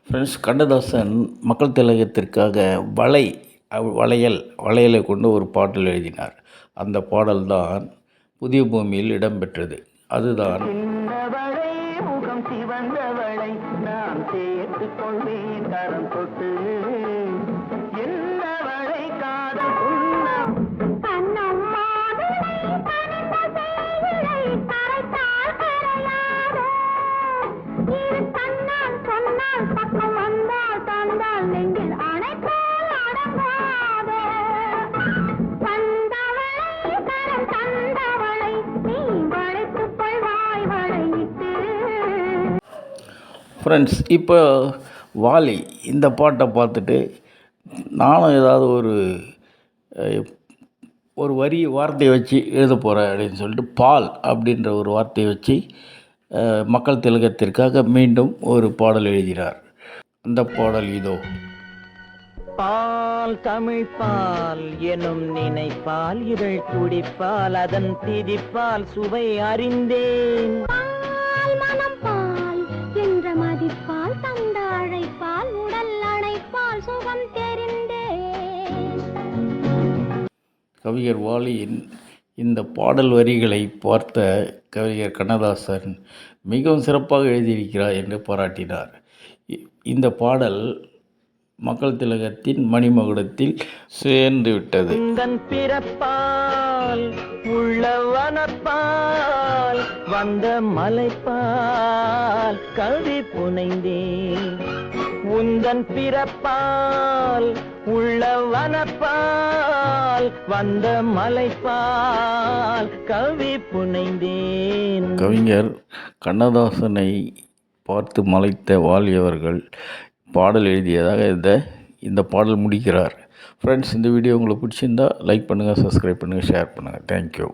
Friends, Kannadasan மக்கள் திலகத்திற்காக வளையலை கொண்டு ஒரு பாடல் எழுதினார். அந்த பாடல் தான் புதிய பூமியில் இடம்பெற்றது. அதுதான் முகம் சிவந்தவளை நான் சேர்த்து கொள்வேன் கரம் தொட்டு என்னவளை காதல் ஃப்ரெண்ட்ஸ், இப்போ வாலி இந்த பாட்டை பார்த்துட்டு நானும் ஏதாவது ஒரு வார்த்தையை வச்சு எழுத போகிறேன் அப்படின்னு சொல்லிட்டு பால் அப்படின்ற ஒரு வார்த்தையை வச்சு மக்கள் திலகத்திற்காக மீண்டும் ஒரு பாடல் எழுதினார். அந்த பாடல் இதோ. பால் தமிழ் பால் எனும் நினைப்பால் இதழ் துடிப்பால் அதன் திதிப்பால் சுவை அறிந்தேன். மதிப்பால் தந்த அழைப்பால் உடல் அணைப்பால் சுகம் தெரிந்தேன். கவிஞர் வாலியின் இந்த பாடல் வரிகளை பார்த்த கவிஞர் கண்ணதாசன் மிகவும் சிறப்பாக எழுதியிருக்கிறார் என்று பாராட்டினார். இந்த பாடல் மக்கள் திலகத்தின் மணிமகுடத்தில் சேர்ந்து விட்டது. பிறப்பால் உள்ளவனப்பால் வந்த மலைப்பால் கவி புனைந்தேன். உந்தன் பிறப்பால் உள்ளவனப்பால் வந்த மலைப்பால் கவி புனைந்தேன். கவிஞர் கண்ணதாசனை பார்த்து மலைத்த வாலியவர்கள் பாடல் எழுதியதாக இந்த பாடல் முடிக்கிறார். ஃப்ரெண்ட்ஸ், இந்த வீடியோ உங்களுக்கு பிடிச்சிருந்தால் லைக் பண்ணுங்கள், சப்ஸ்கிரைப் பண்ணுங்கள், ஷேர் பண்ணுங்கள். தேங்க்யூ.